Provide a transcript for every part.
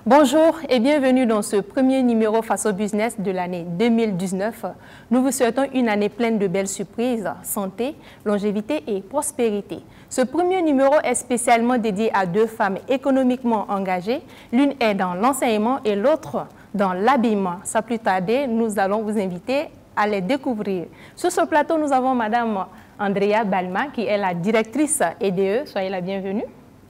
Bonjour et bienvenue dans ce premier numéro Face au Business de l'année 2019. Nous vous souhaitons une année pleine de belles surprises, santé, longévité et prospérité. Ce premier numéro est spécialement dédié à deux femmes économiquement engagées. L'une est dans l'enseignement et l'autre dans l'habillement. Sans plus tarder, nous allons vous inviter à les découvrir. Sur ce plateau, nous avons Madame Andrea Balma qui est la directrice EDE. Soyez la bienvenue.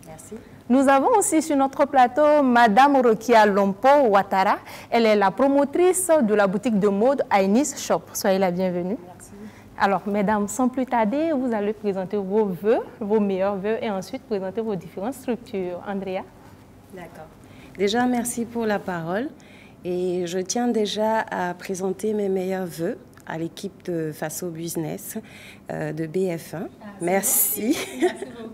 Merci. Nous avons aussi sur notre plateau Madame Rokia Lompo Ouattara. Elle est la promotrice de la boutique de mode Ainis Shop. Soyez la bienvenue. Merci. Alors, mesdames, sans plus tarder, vous allez présenter vos vœux, vos meilleurs vœux et ensuite présenter vos différentes structures. Andrea. D'accord. Déjà, merci pour la parole. Et je tiens déjà à présenter mes meilleurs vœux à l'équipe de Face au Business de BF1. Merci. Merci beaucoup.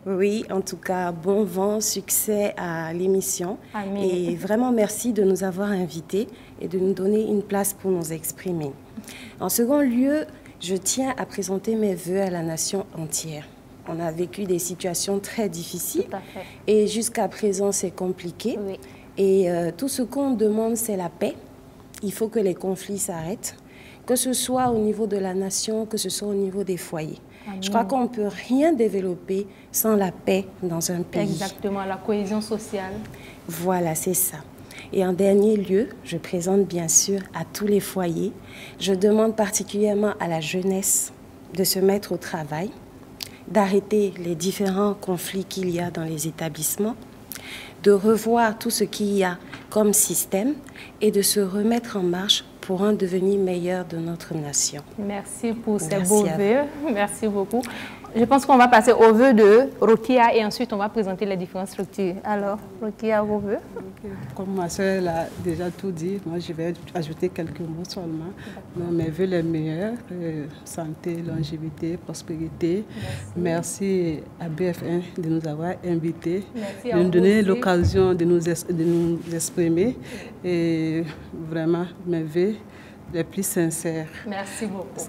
Oui, en tout cas, bon vent, succès à l'émission. Amen. Et vraiment, merci de nous avoir invités et de nous donner une place pour nous exprimer. En second lieu, je tiens à présenter mes vœux à la nation entière. On a vécu des situations très difficiles. Tout à fait. Et jusqu'à présent, c'est compliqué. Oui. Et tout ce qu'on demande, c'est la paix. Il faut que les conflits s'arrêtent, que ce soit au niveau de la nation, que ce soit au niveau des foyers. Amen. Je crois qu'on ne peut rien développer sans la paix dans un pays. Exactement, la cohésion sociale. Voilà, c'est ça. Et en dernier lieu, je présente bien sûr à tous les foyers. Je demande particulièrement à la jeunesse de se mettre au travail, d'arrêter les différents conflits qu'il y a dans les établissements, de revoir tout ce qu'il y a comme système et de se remettre en marche pour un devenir meilleur de notre nation. Merci pour ces Merci beaux à vœux. Merci beaucoup. Je pense qu'on va passer aux vœux de Rokia et ensuite on va présenter les différentes structures. Alors, Rokia, vos vœux? Comme ma soeur l'a déjà tout dit, moi je vais ajouter quelques mots seulement. Donc, mes vœux les meilleurs, santé, longévité, prospérité. Merci à BF1 de nous avoir invités, Merci de à nous vous donner aussi. l'occasion de nous exprimer. Et vraiment, mes vœux les plus sincères. Merci beaucoup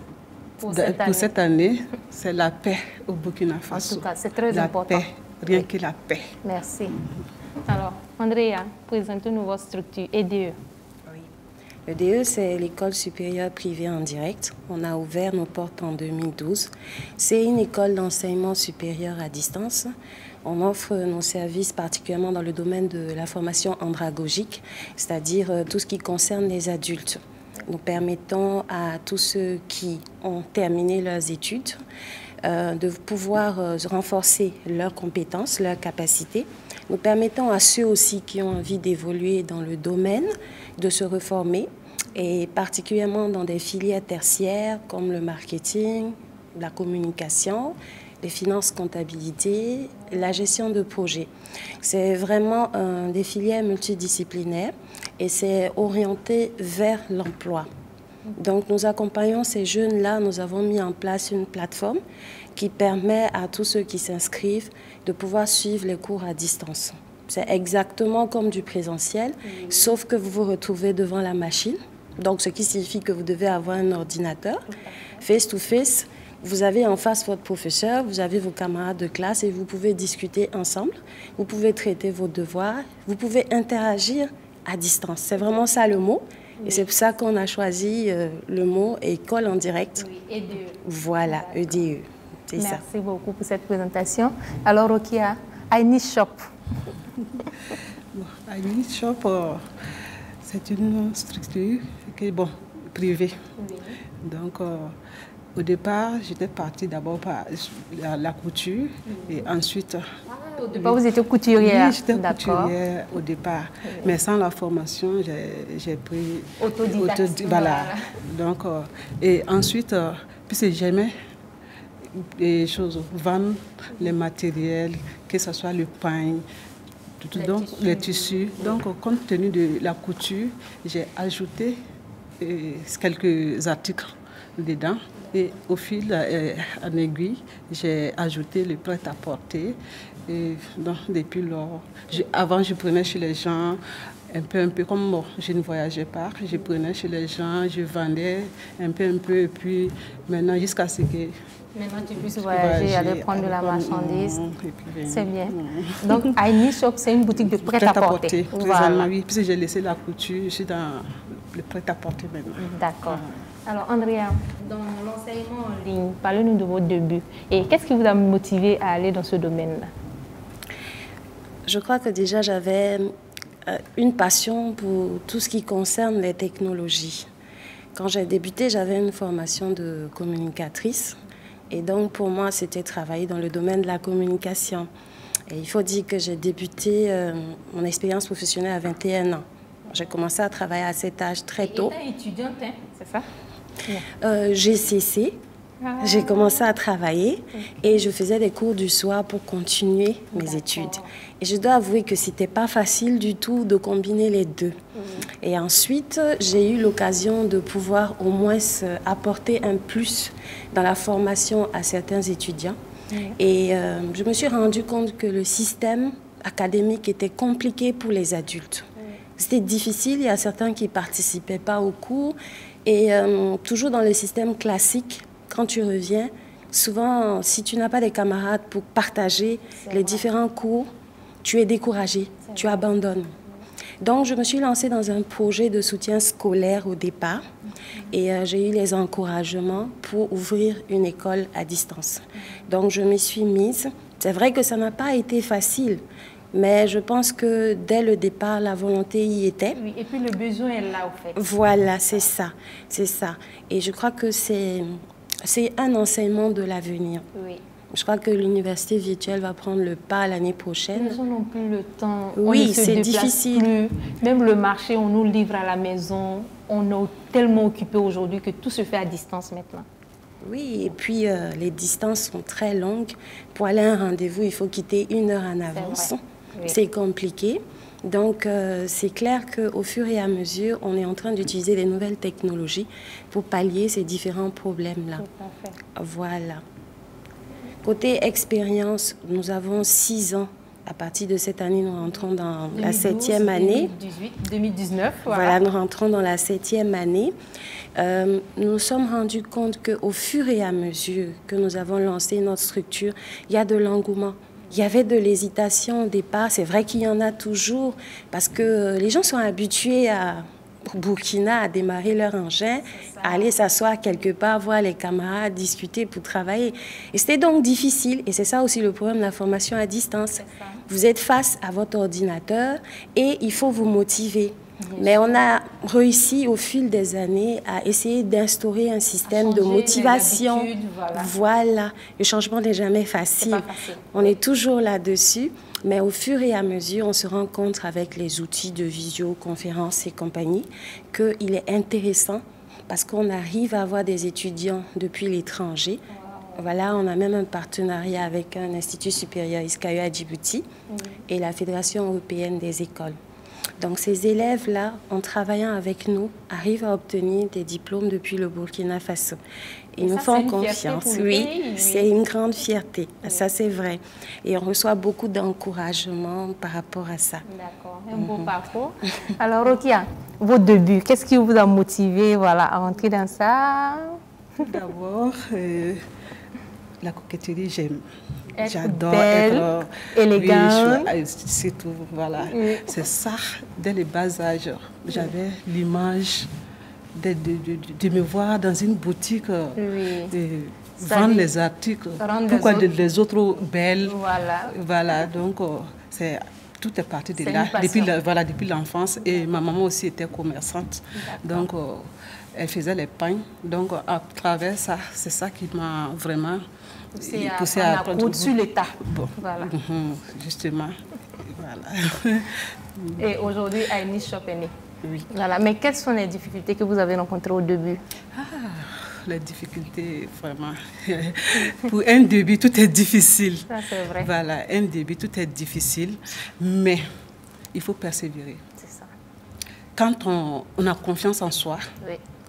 pour Pour cette année, c'est la paix au Burkina Faso. En tout cas, c'est très la important. paix, rien que la paix. Merci. Alors, Andrea, présentez-nous votre structure EDE. Oui. EDE, c'est l'école supérieure privée en direct. On a ouvert nos portes en 2012. C'est une école d'enseignement supérieur à distance. On offre nos services particulièrement dans le domaine de la formation andragogique, c'est-à-dire tout ce qui concerne les adultes. Nous permettons à tous ceux qui ont terminé leurs études de pouvoir renforcer leurs compétences, leurs capacités. Nous permettons à ceux aussi qui ont envie d'évoluer dans le domaine de se reformer, et particulièrement dans des filières tertiaires comme le marketing, la communication, les finances, comptabilité, la gestion de projets. C'est vraiment des filières multidisciplinaires et c'est orienté vers l'emploi. Donc nous accompagnons ces jeunes-là, nous avons mis en place une plateforme qui permet à tous ceux qui s'inscrivent de pouvoir suivre les cours à distance. C'est exactement comme du présentiel, sauf que vous vous retrouvez devant la machine, donc ce qui signifie que vous devez avoir un ordinateur, face-to-face. Vous avez en face votre professeur, vous avez vos camarades de classe et vous pouvez discuter ensemble, vous pouvez traiter vos devoirs, vous pouvez interagir à distance. C'est vraiment ça le mot. Oui. Et c'est pour ça qu'on a choisi le mot école en direct. Oui, EDE. Voilà, EDE. C'est ça. Merci beaucoup pour cette présentation. Alors, Rokia, Ainis Shop. Ainis Shop, c'est une structure qui est privée. Oui. Donc, au départ, j'étais partie d'abord par la couture et ensuite... Au départ, vous étiez couturière? Oui, j'étais couturière au départ. Oui. Mais sans la formation, j'ai pris... Autodidacte. Voilà. Donc, et ensuite, puisque j'aimais les choses, vendre les matériels, que ce soit le pain, les tissus. Donc, compte tenu de la couture, j'ai ajouté quelques articles dedans. Et au fil en aiguille, j'ai ajouté le prêt-à-porter. Et donc, depuis lors, avant, je prenais chez les gens, un peu, comme je ne voyageais pas, je prenais chez les gens, je vendais un peu, et puis maintenant, jusqu'à ce que Maintenant, tu puisses voyager, aller prendre de la marchandise. C'est bien. Donc, Aini Shop, c'est une boutique de prêt-à-porter. Voilà. Oui, puisque j'ai laissé la couture, je suis dans le prêt-à-porter maintenant. D'accord. Alors, Andrea, dans l'enseignement en ligne, parlez-nous de votre début. Et qu'est-ce qui vous a motivé à aller dans ce domaine-là? Je crois que déjà, j'avais une passion pour tout ce qui concerne les technologies. Quand j'ai débuté, j'avais une formation de communicatrice. Et donc, pour moi, c'était travailler dans le domaine de la communication. Et il faut dire que j'ai débuté mon expérience professionnelle à 21 ans. J'ai commencé à travailler à cet âge très tôt. Tu étais étudiante, hein, c'est ça? J'ai cessé. J'ai commencé à travailler et je faisais des cours du soir pour continuer mes études. Et je dois avouer que c'était pas facile du tout de combiner les deux. Et ensuite, j'ai eu l'occasion de pouvoir au moins apporter un plus dans la formation à certains étudiants. Et je me suis rendu compte que le système académique était compliqué pour les adultes. C'était difficile, il y a certains qui ne participaient pas aux cours. Et toujours dans le système classique, quand tu reviens, souvent, si tu n'as pas des camarades pour partager les différents cours, tu es découragé, tu abandonnes. Donc, je me suis lancée dans un projet de soutien scolaire au départ et j'ai eu les encouragements pour ouvrir une école à distance. Donc, je m'y suis mise. C'est vrai que ça n'a pas été facile, mais je pense que dès le départ, la volonté y était. Oui, et puis le besoin est là, au fait. Voilà, c'est ça, c'est ça. Et je crois que c'est un enseignement de l'avenir. Oui. Je crois que l'université virtuelle va prendre le pas l'année prochaine. Nous n'avons plus le temps. Oui, c'est difficile. Plus. Même le marché, on nous livre à la maison. On est tellement occupé aujourd'hui que tout se fait à distance maintenant. Oui, et puis les distances sont très longues. Pour aller à un rendez-vous, il faut quitter 1 heure en avance. C'est compliqué. Donc, c'est clair qu'au fur et à mesure, on est en train d'utiliser les nouvelles technologies pour pallier ces différents problèmes-là. Voilà. Côté expérience, nous avons 6 ans. À partir de cette année, nous rentrons dans 2012, la 7e année. 2019, voilà, nous rentrons dans la 7e année. Nous nous sommes rendus compte qu'au fur et à mesure que nous avons lancé notre structure, il y a de l'engouement. Il y avait de l'hésitation au départ, c'est vrai qu'il y en a toujours, parce que les gens sont habitués au Burkina à démarrer leur engin, à aller s'asseoir quelque part, voir les camarades, discuter pour travailler. Et c'était donc difficile, et c'est ça aussi le problème de la formation à distance. Vous êtes face à votre ordinateur et il faut vous motiver. Mais on a réussi au fil des années à essayer d'instaurer un système de motivation. Voilà, le changement n'est jamais facile. On est toujours là-dessus, mais au fur et à mesure, on se rend compte avec les outils de visioconférence et compagnie qu'il est intéressant parce qu'on arrive à avoir des étudiants depuis l'étranger. Voilà, on a même un partenariat avec un institut supérieur ISCAE à Djibouti et la Fédération européenne des écoles. Donc ces élèves-là, en travaillant avec nous, arrivent à obtenir des diplômes depuis le Burkina Faso. Ils nous font confiance. Oui, c'est une grande fierté. Ça, c'est vrai. Et on reçoit beaucoup d'encouragement par rapport à ça. D'accord, un beau parcours. Alors, Rokia, vos débuts, qu'est-ce qui vous a motivé à rentrer dans ça? D'abord, la coquetterie, j'aime. J'adore être élégante. Oui, c'est tout, voilà. C'est ça, dès le bas âge, j'avais l'image de me voir dans une boutique, vendre les articles, pourquoi les autres belles. Voilà, donc tout est parti de là, depuis l'enfance. Et ma maman aussi était commerçante, donc elle faisait les pains. Donc à travers ça, c'est ça qui m'a vraiment poussé à prendre au-dessus l'état. Bon. Voilà. Justement. Voilà. Et aujourd'hui, Aini Shop est né. Oui. Voilà. Mais quelles sont les difficultés que vous avez rencontrées au début? Les difficultés, vraiment. Pour un début, tout est difficile. Ça, c'est vrai. Voilà, un début, tout est difficile. Mais il faut persévérer. C'est ça. Quand on a confiance en soi,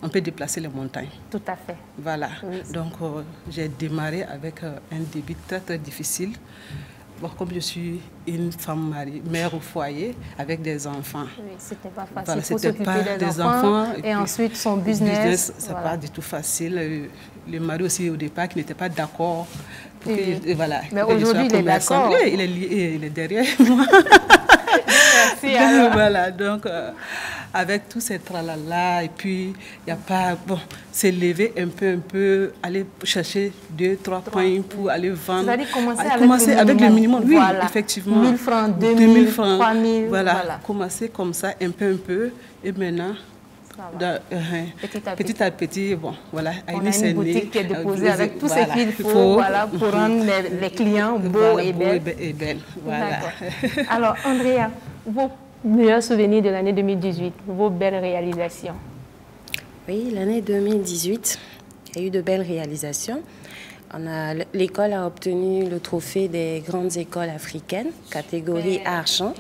on peut déplacer les montagnes. Tout à fait. Voilà. Oui. Donc, j'ai démarré avec un début très, très difficile. bon, comme je suis une femme mariée, mère au foyer, avec des enfants. Oui, c'était pas facile. Voilà, Il faut c'était s'occuper pas des enfants et puis ensuite son business. c'est pas du tout facile. Le mari aussi, au départ, qui n'était pas d'accord. Voilà, mais aujourd'hui, il est d'accord. Oui, il est derrière moi. Merci alors. Voilà, donc avec tous ces tralala, et puis il n'y a pas, bon, s'élever un peu, aller chercher 2-3 points pour aller vendre. C'est-à-dire commencer avec le minimum. Oui, voilà. effectivement. 1000 francs, 2000 francs, 3000. Voilà, commencer comme ça un peu, et maintenant, petit à petit, bon, voilà. On a une boutique qui est déposée avec tout ce qu'il faut voilà, pour rendre les clients beaux et belles. Voilà. Alors, Andrea, vos meilleurs souvenirs de l'année 2018, vos belles réalisations? Oui, l'année 2018, il y a eu de belles réalisations. L'école a obtenu le trophée des grandes écoles africaines, catégorie argent.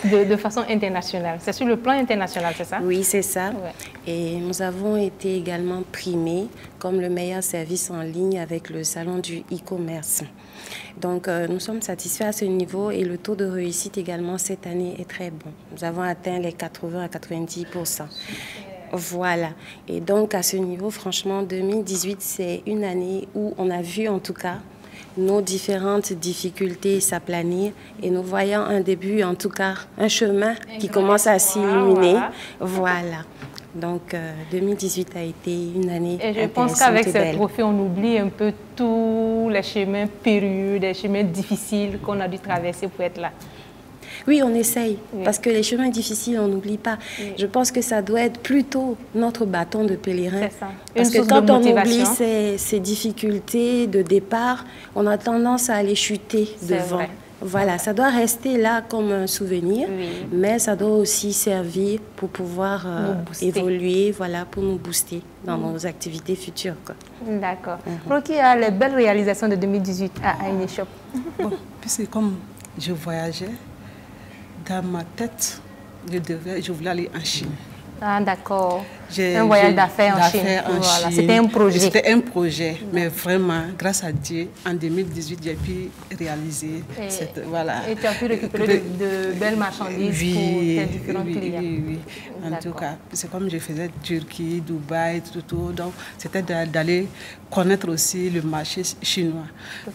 De façon internationale. C'est sur le plan international, c'est ça? Oui, c'est ça. Ouais. Et nous avons été également primés comme le meilleur service en ligne avec le salon du e-commerce. Donc, nous sommes satisfaits à ce niveau et le taux de réussite également cette année est très bon. Nous avons atteint les 80 à 90%. Voilà. Et donc, à ce niveau, franchement, 2018, c'est une année où on a vu en tout cas nos différentes difficultés s'aplanir et nous voyons un début, en tout cas, un chemin qui commence à s'illuminer. Voilà. Donc, 2018 a été une année intéressante. Et je pense qu'avec ce trophée, on oublie un peu tous les chemins périlleux, les chemins difficiles qu'on a dû traverser pour être là. Oui, on essaye, parce que les chemins difficiles, on n'oublie pas. Oui. Je pense que ça doit être plutôt notre bâton de pèlerin. C'est ça. Parce que quand on oublie ces difficultés de départ, on a tendance à aller chuter devant. Vrai. Voilà, ça doit rester là comme un souvenir, mais ça doit aussi servir pour pouvoir évoluer, voilà, pour nous booster dans nos activités futures. D'accord. Qui a les belles réalisations de 2018 à Aineshop? Bon, puis c'est comme je voyageais, dans ma tête, je voulais aller en Chine. Ah, d'accord. Un voyage d'affaires en Chine. Voilà. C'était un projet. C'était un projet, mais vraiment, grâce à Dieu, en 2018, j'ai pu réaliser voilà. Et tu as pu récupérer de belles marchandises pour tes différents clients. Oui. En tout cas, c'est comme je faisais Turquie, Dubaï, tout. Donc, c'était d'aller connaître aussi le marché chinois.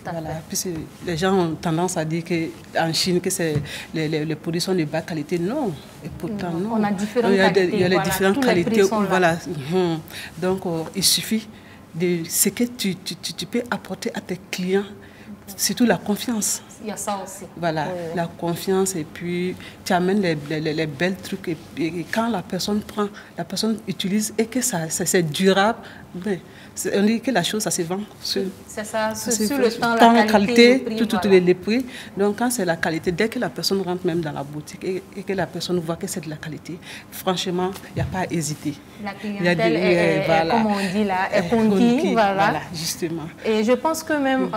Voilà. Puis les gens ont tendance à dire qu'en Chine, que les produits sont de bas qualité. Non. Et pourtant, non. On a différentes qualités. Il y a les différentes qualités. Voilà. Donc, il suffit de ce que tu peux apporter à tes clients, surtout la confiance. Il y a ça aussi. Voilà, la confiance, et puis tu amènes les belles trucs. Et quand la personne prend, la personne utilise et que c'est durable, ben, on dit que la chose, ça se vend. C'est ça, sur le temps, la qualité, tous les prix. Donc, quand c'est la qualité, dès que la personne rentre même dans la boutique et que la personne voit que c'est de la qualité, franchement, il n'y a pas à hésiter. La clientèle est, comme on dit là, est conquise. Voilà, justement. Et je pense que même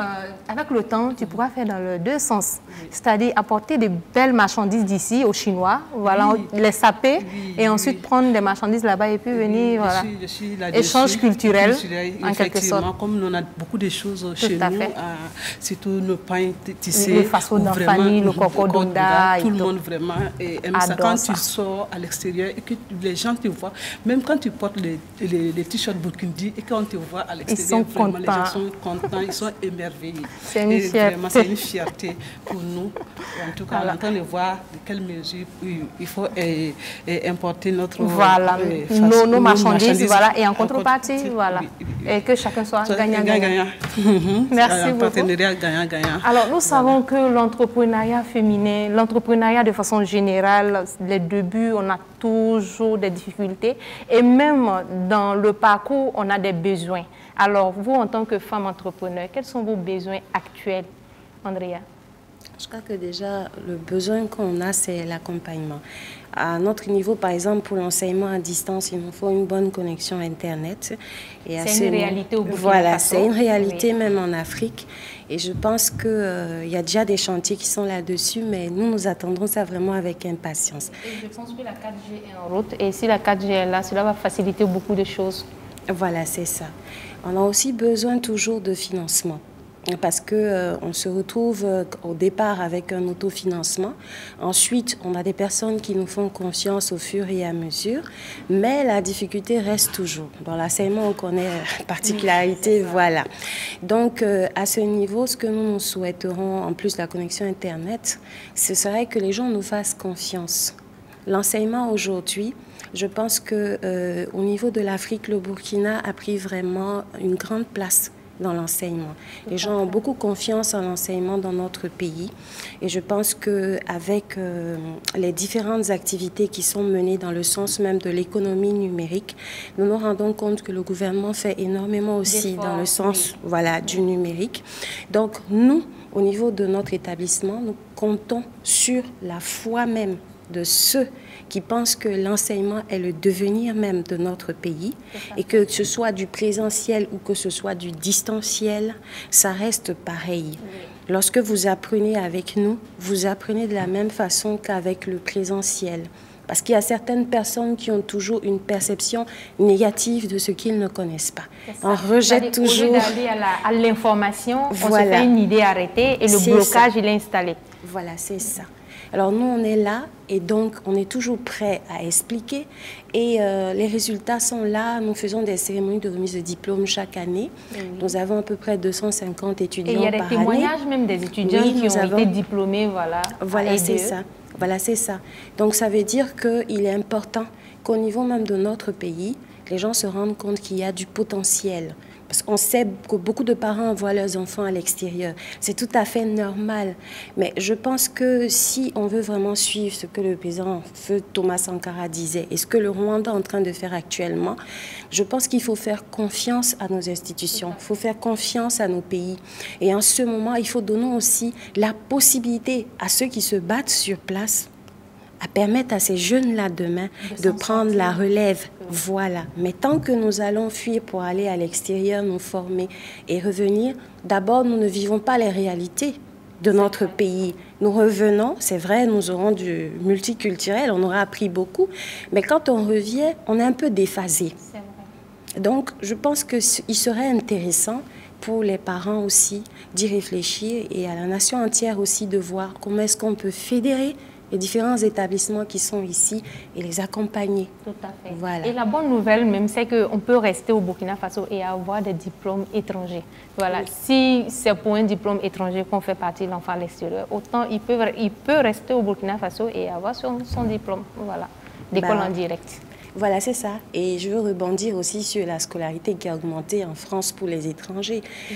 avec le temps, tu pourras faire dans les deux sens. C'est-à-dire apporter de belles marchandises d'ici aux Chinois, voilà, les saper et ensuite prendre des marchandises là-bas et puis venir, voilà. Échange culturel. En quelque sorte. Comme on a beaucoup de choses chez nous, surtout nos pains tissés. Le façon d'enfani, le coco d'onda. Tout le monde vraiment aime ça. Quand tu sors à l'extérieur et que les gens te voient, même quand tu portes les t-shirts burkindi et quand on te voit à l'extérieur, les gens sont contents, ils sont émerveillés. C'est une fierté. C'est une fierté pour nous. En tout cas, on est en train de voir de quelle mesure il faut importer notre nos marchandises, voilà, et en contrepartie, voilà. Et que chacun soit gagnant-gagnant. Merci beaucoup. Partenariat gagnant-gagnant. Alors, nous savons que l'entrepreneuriat féminin, l'entrepreneuriat de façon générale, les débuts, on a toujours des difficultés. Et même dans le parcours, on a des besoins. Alors, vous, en tant que femme entrepreneur, quels sont vos besoins actuels, Andrea? Je crois que déjà, le besoin qu'on a, c'est l'accompagnement. À notre niveau, par exemple, pour l'enseignement à distance, il nous faut une bonne connexion Internet. C'est une réalité au Burkina Faso. Voilà, c'est une réalité même en Afrique. Et je pense qu'il y a déjà des chantiers qui sont là-dessus, mais nous attendons ça vraiment avec impatience. Et je pense que la 4G est en route. Et si la 4G est là, cela va faciliter beaucoup de choses. Voilà, c'est ça. On a aussi besoin toujours de financement. parce que on se retrouve au départ avec un autofinancement. Ensuite, on a des personnes qui nous font confiance au fur et à mesure, mais la difficulté reste toujours. Dans l'enseignement, on connaît la particularité, voilà. Donc, à ce niveau, ce que nous souhaiterons, en plus de la connexion Internet, ce serait que les gens nous fassent confiance. L'enseignement aujourd'hui, je pense qu'au niveau de l'Afrique, le Burkina a pris vraiment une grande place dans l'enseignement. Les gens ont beaucoup confiance en l'enseignement dans notre pays et je pense qu'avec les différentes activités qui sont menées dans le sens même de l'économie numérique, nous nous rendons compte que le gouvernement fait énormément aussi dans le sens voilà, du numérique. Donc nous, au niveau de notre établissement, nous comptons sur la foi même de ceux qui pensent que l'enseignement est le devenir même de notre pays et que ce soit du présentiel ou que ce soit du distanciel, ça reste pareil. Oui. Lorsque vous apprenez avec nous, vous apprenez de la même façon qu'avec le présentiel. Parce qu'il y a certaines personnes qui ont toujours une perception négative de ce qu'ils ne connaissent pas. On rejette toujours... Au lieu d'aller à l'information, on se fait une idée arrêtée et le blocage, il est installé. Voilà, c'est ça. Alors nous, on est là et donc on est toujours prêt à expliquer et les résultats sont là. Nous faisons des cérémonies de remise de diplôme chaque année. Oui. Nous avons à peu près 250 étudiants par année. Et il y a des témoignages même des étudiants qui ont été diplômés, voilà. Voilà, c'est ça. Voilà, c'est ça. Donc ça veut dire qu'il est important qu'au niveau même de notre pays, les gens se rendent compte qu'il y a du potentiel. Parce qu'on sait que beaucoup de parents envoient leurs enfants à l'extérieur. C'est tout à fait normal. Mais je pense que si on veut vraiment suivre ce que le président Feu Thomas Sankara disait et ce que le Rwanda est en train de faire actuellement, je pense qu'il faut faire confiance à nos institutions. Il faut faire confiance à nos pays. Et en ce moment, il faut donner aussi la possibilité à ceux qui se battent sur place à permettre à ces jeunes-là demain de prendre la relève. Voilà. Mais tant que nous allons fuir pour aller à l'extérieur, nous former et revenir, d'abord, nous ne vivons pas les réalités de notre pays. Nous revenons, c'est vrai, nous aurons du multiculturel, on aura appris beaucoup, mais quand on revient, on est un peu déphasé. Donc, je pense qu'il serait intéressant pour les parents aussi d'y réfléchir et à la nation entière aussi de voir comment est-ce qu'on peut fédérer les différents établissements qui sont ici et les accompagner. Tout à fait. Voilà. Et la bonne nouvelle même, c'est qu'on peut rester au Burkina Faso et avoir des diplômes étrangers. Voilà. Oui. Si c'est pour un diplôme étranger qu'on fait partie de l'enfant à l'extérieur, autant il peut rester au Burkina Faso et avoir son diplôme, voilà, d'école en direct. Voilà, c'est ça. Et je veux rebondir aussi sur la scolarité qui a augmenté en France pour les étrangers. Mmh.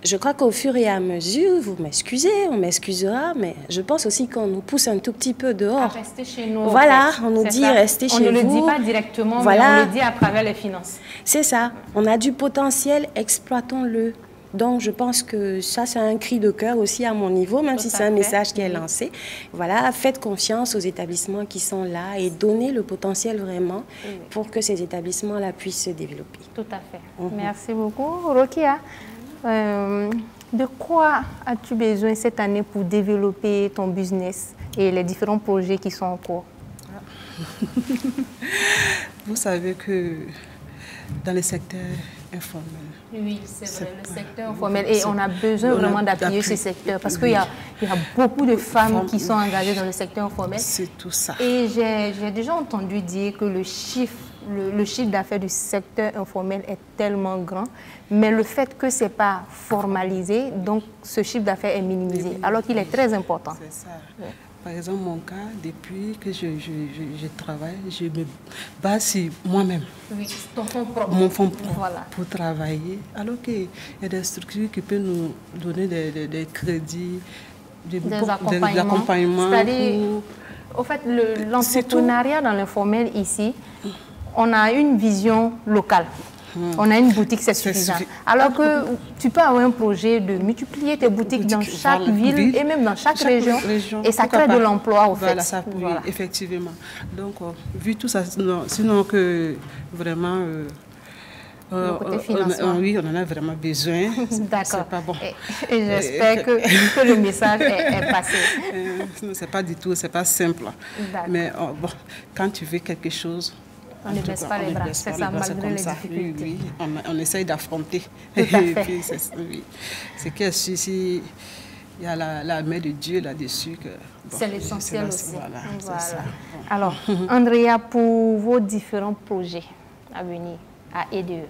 Je crois qu'au fur et à mesure, vous m'excusez, on m'excusera, mais je pense aussi qu'on nous pousse un tout petit peu dehors. À rester chez nous. Voilà, on nous dit rester chez vous. On ne le dit pas directement, voilà. Mais on le dit à travers les finances. C'est ça. On a du potentiel, exploitons-le. Donc, je pense que ça, c'est un cri de cœur aussi à mon niveau, même si c'est un message qui est lancé. Voilà, faites confiance aux établissements qui sont là et donnez le potentiel vraiment pour que ces établissements-là puissent se développer. Tout à fait. Merci beaucoup. Rokia, de quoi as-tu besoin cette année pour développer ton business et les différents projets qui sont en cours? Vous savez que dans le secteur informel. Oui, c'est vrai, le secteur informel. Et on a besoin vraiment d'appuyer ce secteur parce qu'il y a beaucoup de femmes qui sont engagées dans le secteur informel. C'est tout ça. Et j'ai déjà entendu dire que le chiffre d'affaires du secteur informel est tellement grand, mais le fait que ce n'est pas formalisé, donc ce chiffre d'affaires est minimisé, alors qu'il est très important. C'est ça. Ouais. Par exemple, mon cas, depuis que je travaille, je me base sur moi-même. Oui, ton fonds propre. Mon fonds propre, voilà, pour travailler. Alors qu'il y a des structures qui peuvent nous donner des crédits, des accompagnements. C'est-à-dire, au fait, l'entrepreneuriat dans l'informel ici, on a une vision locale. On a une boutique, c'est suffisant. Alors que tu peux avoir un projet de multiplier tes boutiques dans chaque ville et même dans chaque région. Et ça crée de l'emploi, au fait. Voilà, ça, oui, effectivement. Donc, vu tout ça, sinon que vraiment... oui, on en a vraiment besoin. D'accord. Bon. Et j'espère que le message est passé. C'est pas du tout, c'est pas simple. Mais bon, quand tu veux quelque chose, On ne baisse pas les bras, c'est ça, malgré les difficultés. Oui, on essaye d'affronter. Tout à fait. C'est que si il y a la main de Dieu là-dessus. Bon, c'est l'essentiel aussi. Voilà. Ça. Alors, Andrea, pour vos différents projets à venir à EDE.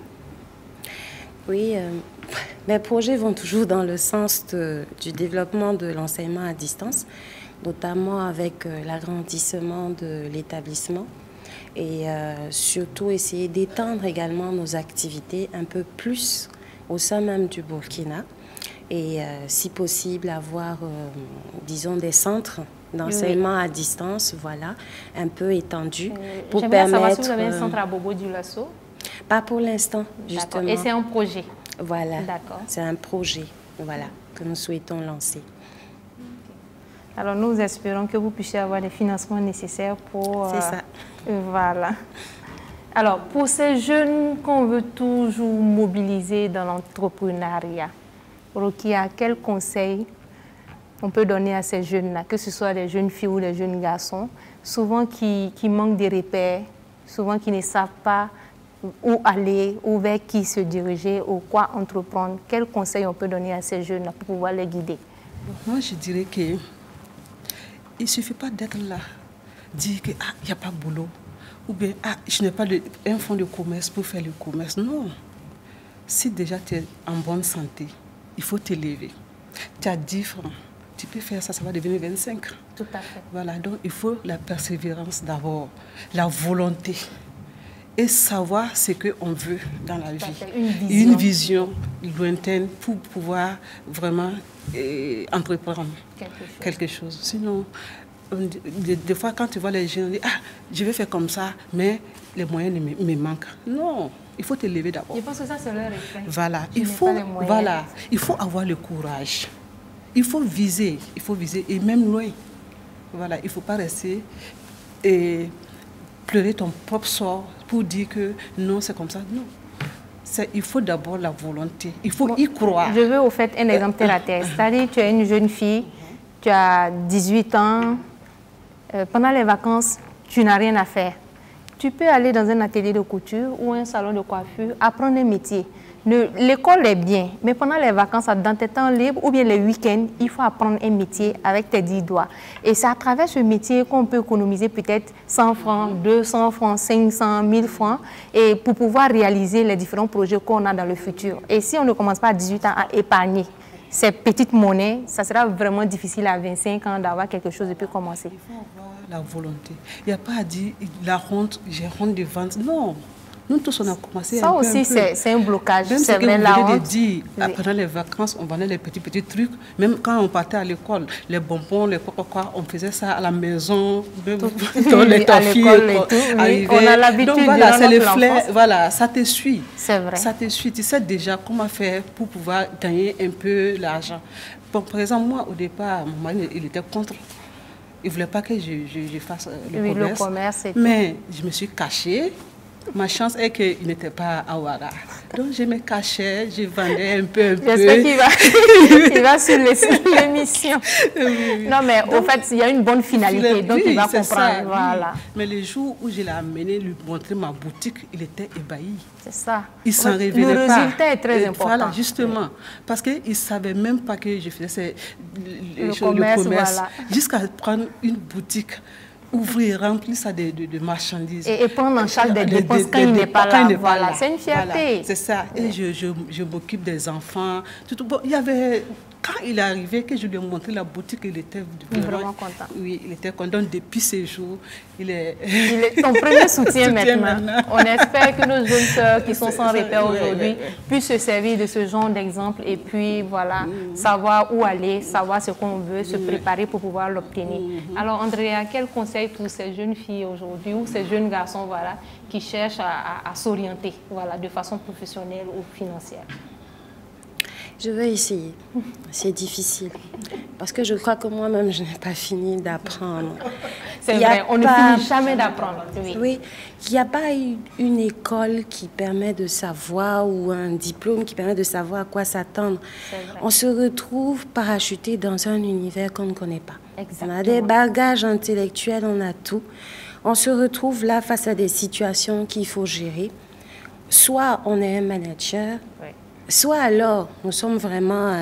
Oui, mes projets vont toujours dans le sens du développement de l'enseignement à distance, notamment avec l'agrandissement de l'établissement et surtout essayer d'étendre également nos activités un peu plus au sein même du Burkina et si possible avoir, disons, des centres d'enseignement à distance, voilà, un peu étendus pour permettre... savoir si vous avez un centre à Bobo-Dioulasso. Pas pour l'instant, justement. Et c'est un projet. Voilà, d'accord. C'est un projet, voilà, que nous souhaitons lancer. Alors nous espérons que vous puissiez avoir les financements nécessaires pour... C'est ça. Voilà. Alors, pour ces jeunes qu'on veut toujours mobiliser dans l'entrepreneuriat, Rokia, quel conseil on peut donner à ces jeunes-là, que ce soit les jeunes filles ou les jeunes garçons, souvent qui manquent des repères, souvent qui ne savent pas où aller, ou vers qui se diriger, ou quoi entreprendre. Quel conseil on peut donner à ces jeunes-là pour pouvoir les guider? Moi, je dirais qu'il ne suffit pas d'être là, dire qu'il n'y a pas de boulot, ou bien je n'ai pas un fonds de commerce pour faire le commerce. Non. Si déjà tu es en bonne santé, il faut t'élever. Tu as 10 francs, tu peux faire ça, ça va devenir 25. Tout à fait. Voilà, donc il faut la persévérance d'abord, la volonté et savoir ce qu'on veut dans la vie. Une vision lointaine pour pouvoir vraiment entreprendre quelque chose. Sinon, des fois quand tu vois les gens, on dit, je vais faire comme ça, mais les moyens me manquent. Non. Il faut te lever d'abord. Je pense que ça, c'est leur effet. Voilà, il faut avoir le courage. Il faut viser et même loin. Voilà, il ne faut pas rester et pleurer ton propre sort pour dire que non, c'est comme ça. Non. Il faut d'abord la volonté. Il faut y croire. Je veux au fait un exemple terre à terre. C'est-à-dire, tu es une jeune fille, tu as 18 ans, pendant les vacances, tu n'as rien à faire. Tu peux aller dans un atelier de couture ou un salon de coiffure, apprendre un métier. L'école est bien, mais pendant les vacances, dans tes temps libres ou bien les week-ends, il faut apprendre un métier avec tes 10 doigts. Et c'est à travers ce métier qu'on peut économiser peut-être 100 francs, 200 francs, 500, 1000 francs, et pour pouvoir réaliser les différents projets qu'on a dans le futur. Et si on ne commence pas à 18 ans à épargner ces petites monnaies, ça sera vraiment difficile à 25 ans d'avoir quelque chose et puis commencer. Il faut avoir la volonté. Il n'y a pas à dire la honte, j'ai honte de vente. Non. Nous tous, on a commencé ça aussi, c'est un blocage. Même ce que vous venez de dire, pendant les vacances, on vendait les petits trucs. Même quand on partait à l'école, les bonbons, les quoi, on faisait ça à la maison, dans les toffees. On a l'habitude. Donc voilà, c'est le flair. Voilà, ça te suit. C'est vrai. Ça te suit. Tu sais déjà comment faire pour pouvoir gagner un peu l'argent. Bon, par exemple, moi, au départ, mon mari, il était contre. Il ne voulait pas que je fasse le commerce. Mais je me suis cachée. Ma chance est qu'il n'était pas à Ouara. Donc je me cachais, je vendais un peu. J'espère qu'il va sur l'émission. Oui. Non, mais au fait, il y a une bonne finalité, donc il va comprendre. Ça, voilà. Oui. Mais le jour où je l'ai amené lui montrer ma boutique, il était ébahi. C'est ça. Il s'en révélait pas. Le résultat est très important. Voilà, justement. Parce qu'il ne savait même pas que je faisais le commerce. Voilà. Jusqu'à prendre une boutique, ouvrir, remplir ça de marchandises. Et prendre en charge des dépenses quand il n'est pas là. Voilà, c'est une fierté. Voilà, c'est ça. Et je m'occupe des enfants. Bon, il y avait... Quand il est arrivé, que je lui ai montré la boutique, il était vraiment content. Oui, il était content depuis ces jours. Il est ton premier soutien maintenant. On espère que nos jeunes sœurs qui sont sans repère aujourd'hui puissent se servir de ce genre d'exemple et puis voilà, savoir où aller, savoir ce qu'on veut, se préparer pour pouvoir l'obtenir. Alors Andrea, quel conseil pour ces jeunes filles aujourd'hui ou ces jeunes garçons voilà, qui cherchent à s'orienter voilà, de façon professionnelle ou financière? Je vais essayer. C'est difficile. Parce que je crois que moi-même, je n'ai pas fini d'apprendre. C'est vrai, on ne finit jamais d'apprendre. Oui, il n'y a pas une école qui permet de savoir ou un diplôme qui permet de savoir à quoi s'attendre. On se retrouve parachuté dans un univers qu'on ne connaît pas. Exactement. On a des bagages intellectuels, on a tout. on se retrouve là face à des situations qu'il faut gérer. Soit on est un manager, soit alors nous sommes vraiment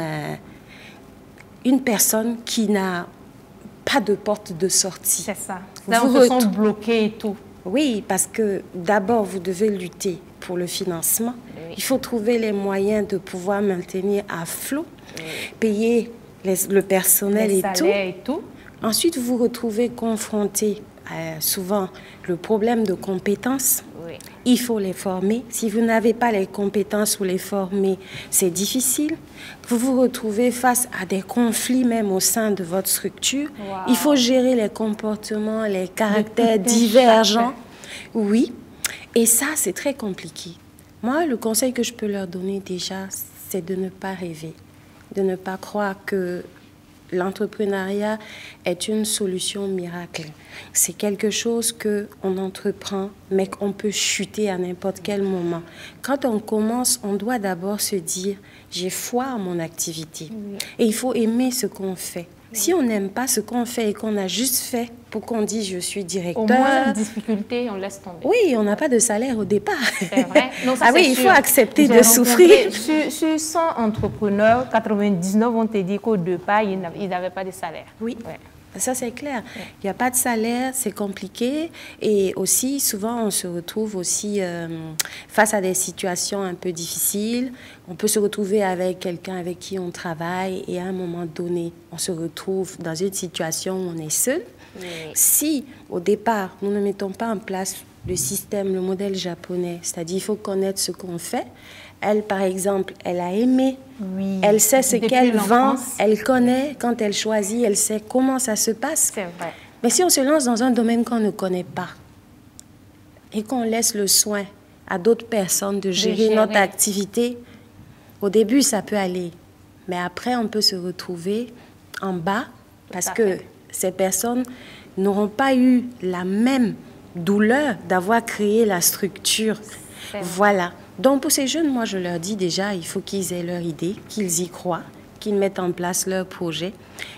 une personne qui n'a pas de porte de sortie. C'est ça. Là, on se sent bloqué et tout. Oui, parce que d'abord, vous devez lutter pour le financement. Oui. Il faut trouver les moyens de pouvoir maintenir à flot, payer le personnel les et salaires et tout. Ensuite, vous vous retrouvez confronté à souvent le problème de compétences. Oui. Il faut les former. Si vous n'avez pas les compétences ou les former, c'est difficile. Vous vous retrouvez face à des conflits même au sein de votre structure. Wow. Il faut gérer les comportements, les caractères divergents. Oui, et ça, c'est très compliqué. Moi, le conseil que je peux leur donner déjà, c'est de ne pas rêver, de ne pas croire que l'entrepreneuriat est une solution miracle. C'est quelque chose qu'on entreprend, mais qu'on peut chuter à n'importe quel moment. Quand on commence, on doit d'abord se dire « j'ai foi en mon activité ». Et il faut aimer ce qu'on fait. Si on n'aime pas ce qu'on fait et qu'on a juste fait pour qu'on dise je suis directeur... Au moins, difficulté, on laisse tomber. Oui, on n'a pas de salaire au départ. C'est vrai. Non, ça, ah oui, il faut accepter de souffrir. Sur 100 entrepreneurs, 99 vont te dire qu'au départ, ils n'avaient pas de salaire. Oui. Ouais. Ça, c'est clair. Il n'y a pas de salaire, c'est compliqué. Et aussi, souvent, on se retrouve aussi face à des situations un peu difficiles. On peut se retrouver avec quelqu'un avec qui on travaille et à un moment donné, on se retrouve dans une situation où on est seul. Oui. Si, au départ, nous ne mettons pas en place le système, le modèle japonais, c'est-à-dire il faut connaître ce qu'on fait. Elle, par exemple, elle a aimé, elle sait ce qu'elle vend, elle connaît, quand elle choisit, elle sait comment ça se passe. C'est vrai. Mais si on se lance dans un domaine qu'on ne connaît pas et qu'on laisse le soin à d'autres personnes de gérer notre activité, au début, ça peut aller. Mais après, on peut se retrouver en bas parce que ces personnes n'auront pas eu la même douleur d'avoir créé la structure. Voilà. Donc, pour ces jeunes, moi, je leur dis déjà, il faut qu'ils aient leur idée, qu'ils y croient, qu'ils mettent en place leur projet,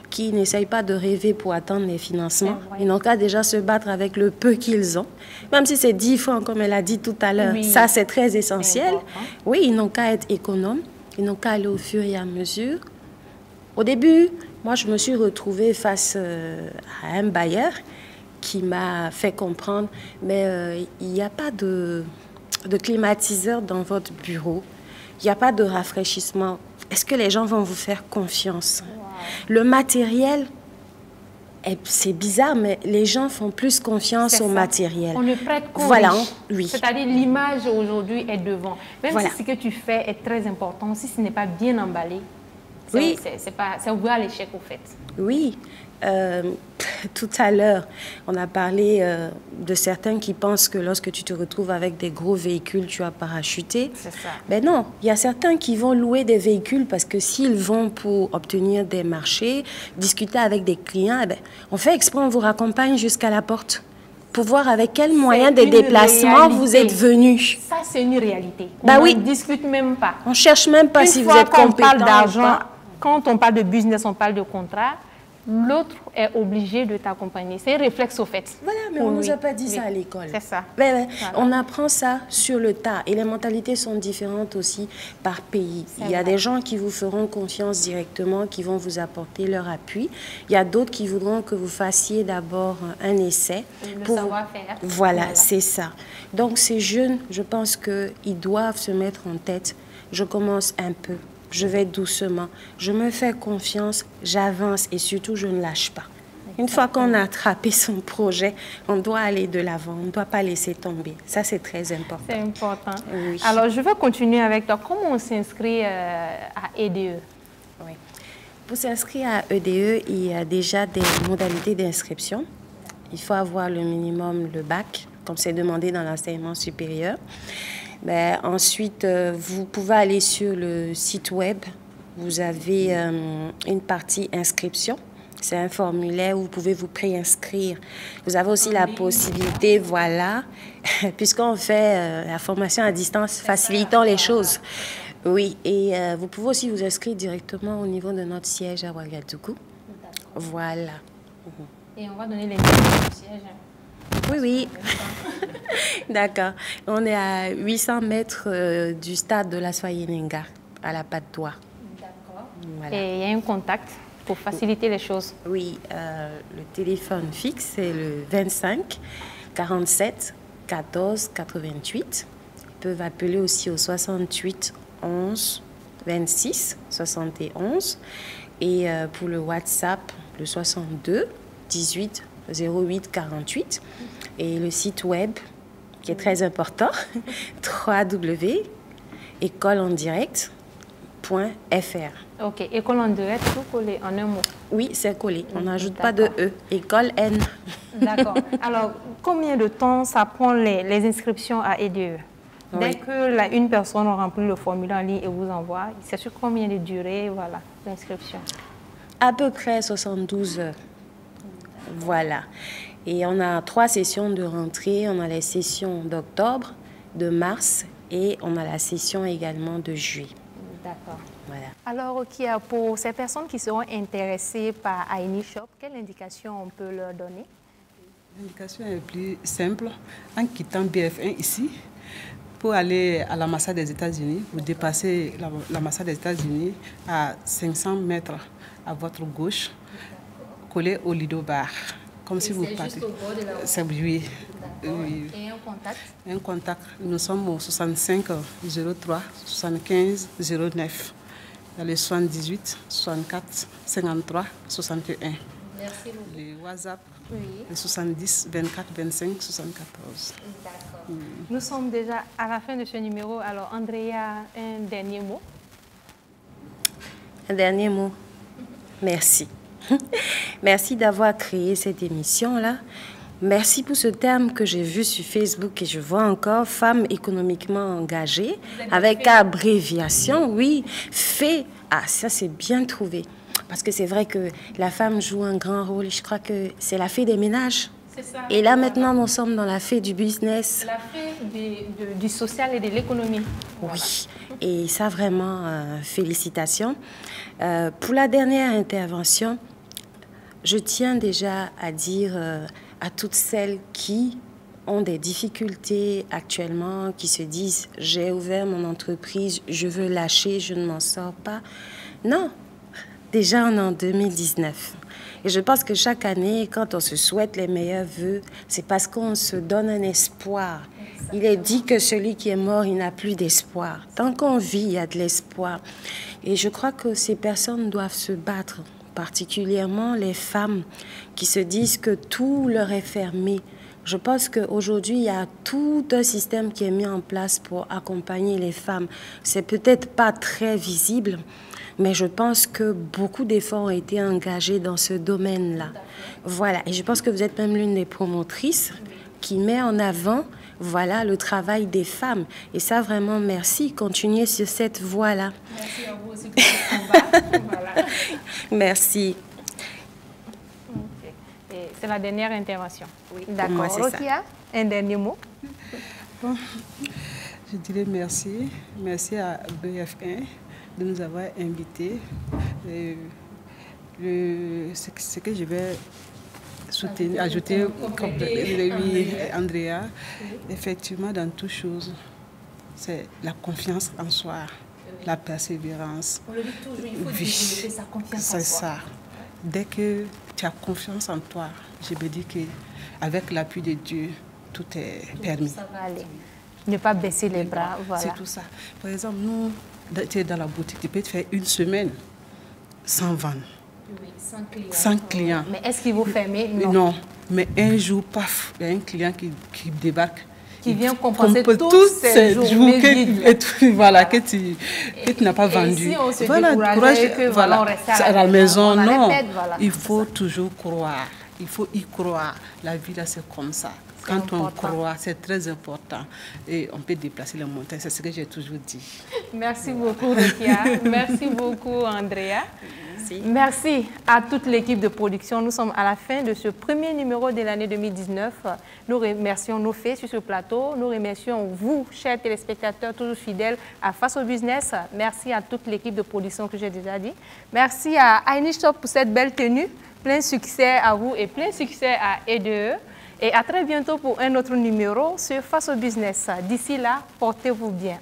qu'ils n'essayent pas de rêver pour attendre les financements. Ils n'ont qu'à déjà se battre avec le peu qu'ils ont. Même si c'est 10 francs, comme elle a dit tout à l'heure, ça, c'est très essentiel. Oui, ils n'ont qu'à être économes, ils n'ont qu'à aller au fur et à mesure. Au début, moi, je me suis retrouvée face à un bailleur qui m'a fait comprendre, mais il n'y a pas de climatiseur dans votre bureau, il n'y a pas de rafraîchissement. Est-ce que les gens vont vous faire confiance? Le matériel, c'est bizarre, mais les gens font plus confiance au matériel. On ne prête qu'au voilà, oui. C'est-à-dire l'image aujourd'hui est devant. Même si ce que tu fais est très important, si ce n'est pas bien emballé, c'est ouvert à l'échec au fait. Oui. Tout à l'heure, on a parlé de certains qui pensent que lorsque tu te retrouves avec des gros véhicules, tu vas parachuter. C'est ça. Ben non, il y a certains qui vont louer des véhicules parce que s'ils vont pour obtenir des marchés, discuter avec des clients, eh ben, on fait exprès, on vous raccompagne jusqu'à la porte pour voir avec quel moyen de déplacement vous êtes venu. Ça, c'est une réalité. Ben on ne discute même pas. On ne cherche même pas si vous êtes compétent. Quand on parle d'argent, quand on parle de business, on parle de contrat. L'autre est obligé de t'accompagner. C'est un réflexe au fait. Voilà, mais on ne nous a pas dit ça à l'école. C'est ça. Voilà. On apprend ça sur le tas. Et les mentalités sont différentes aussi par pays. Il y a des gens qui vous feront confiance directement, qui vont vous apporter leur appui. Il y a d'autres qui voudront que vous fassiez d'abord un essai. Le savoir-faire. Voilà, c'est ça. Donc ces jeunes, je pense qu'ils doivent se mettre en tête. Je commence un peu. Je vais doucement, je me fais confiance, j'avance et surtout, je ne lâche pas. Une fois qu'on a attrapé son projet, on doit aller de l'avant, on ne doit pas laisser tomber. Ça, c'est très important. C'est important. Oui. Alors, je vais continuer avec toi. Comment on s'inscrit à EDE? Oui. Pour s'inscrire à EDE, il y a déjà des modalités d'inscription. Il faut avoir le minimum le bac, comme c'est demandé dans l'enseignement supérieur. Ben, ensuite, vous pouvez aller sur le site web. Vous avez une partie inscription. C'est un formulaire où vous pouvez vous préinscrire. Vous avez aussi la possibilité, voilà, puisqu'on fait la formation à distance, facilitons les choses. Oui, et vous pouvez aussi vous inscrire directement au niveau de notre siège à Ouagadougou. Voilà. Et on va donner les numéros du siège. Oui, oui. D'accord. On est à 800 mètres du stade de la Soyenenga, à la Patte d'Oie. D'accord. Voilà. Et il y a un contact pour faciliter les choses. Oui, le téléphone fixe, c'est le 25 47 14 88. Ils peuvent appeler aussi au 68 11 26 71. Et pour le WhatsApp, le 62 18 08 48. Et le site web, qui est très important, www.écoleendirect.fr. Ok, école en direct, tout collé en un mot. Oui, c'est collé. On n'ajoute pas de E. École N. D'accord. Alors, combien de temps ça prend les inscriptions à EDE? Dès que une personne remplit le formulaire en ligne et vous envoie, c'est sur combien de durée, voilà, l'inscription? À peu près 72 heures. Voilà. Et on a 3 sessions de rentrée. On a les sessions d'octobre, de mars et on a la session également de juillet. D'accord. Voilà. Alors, Rokia, pour ces personnes qui seront intéressées par Aini Shop, quelle indication on peut leur donner? L'indication est plus simple. En quittant BF1 ici, pour aller à l'ambassade des États-Unis, vous dépassez l'ambassade des États-Unis à 500 mètres à votre gauche, collé au Lido Bar. Comme si vous partez. Juste au bord de la route. Oui. Oui. Et un contact? Un contact. Nous sommes au 65 03 75 09. Dans les 78 64 53 61. Merci beaucoup. Les WhatsApp, oui. Les 70 24 25 74. D'accord. Nous sommes déjà à la fin de ce numéro. Alors, Andrea, un dernier mot? Un dernier mot. Merci. Merci d'avoir créé cette émission-là. Merci pour ce terme que j'ai vu sur Facebook et je vois encore, femmes économiquement engagées, avec abréviation, oui, fait. Ah, ça c'est bien trouvé. Parce que c'est vrai que la femme joue un grand rôle. Je crois que c'est la fée des ménages. C'est ça. Et là maintenant, nous sommes dans la fée du business. La fée du social et de l'économie. Oui, et ça vraiment, félicitations. Pour la dernière intervention, je tiens déjà à dire à toutes celles qui ont des difficultés actuellement, qui se disent « j'ai ouvert mon entreprise, je veux lâcher, je ne m'en sors pas ». Non, déjà on est en 2019. Et je pense que chaque année, quand on se souhaite les meilleurs vœux, c'est parce qu'on se donne un espoir. Il est dit que celui qui est mort, il n'a plus d'espoir. Tant qu'on vit, il y a de l'espoir. Et je crois que ces personnes doivent se battre, particulièrement les femmes qui se disent que tout leur est fermé. Je pense qu'aujourd'hui, il y a tout un système qui est mis en place pour accompagner les femmes. C'est peut-être pas très visible, mais je pense que beaucoup d'efforts ont été engagés dans ce domaine-là. Voilà, et je pense que vous êtes même l'une des promotrices qui met en avant, voilà, le travail des femmes. Et ça, vraiment, merci. Continuez sur cette voie-là. Merci à vous aussi pour ce combat. Voilà. Merci. Okay. C'est la dernière intervention. Oui, d'accord. Rokia, un dernier mot? Bon, je dirais merci. Merci à BF1 de nous avoir invités. Ce que je vais ajouter, comme Andrea, effectivement, dans toutes choses, c'est la confiance en soi, la persévérance. On le dit toujours, il faut développer sa confiance en soi. C'est ça. Dès que tu as confiance en toi, je me dis qu'avec l'appui de Dieu, tout est permis. Ça va aller. Ne pas baisser les bras, voilà. C'est tout ça. Par exemple, nous, tu es dans la boutique, tu peux te faire une semaine sans vendre. Oui, sans clients. Sans clients. Mais est-ce qu'il vous fermer? Non. Non. Mais un jour, paf, il y a un client qui débarque. Qui vient compenser tous ces journées vides. Voilà, que tu n'as pas vendu. Et si on se décourage, que voilà, on reste à la maison, non. Répète, voilà. Il faut toujours croire. Il faut y croire. La vie, là, c'est comme ça. Quand on croit, c'est très important. Et on peut déplacer les montagnes. C'est ce que j'ai toujours dit. Merci beaucoup, Rokia. Merci beaucoup, Andrea. Merci à toute l'équipe de production. Nous sommes à la fin de ce premier numéro de l'année 2019. Nous remercions nos fées sur ce plateau. Nous remercions vous, chers téléspectateurs, toujours fidèles à Face au Business. Merci à toute l'équipe de production que j'ai déjà dit. Merci à Aini Shop pour cette belle tenue. Plein succès à vous et plein succès à EDE. Et à très bientôt pour un autre numéro sur Face au Business. D'ici là, portez-vous bien.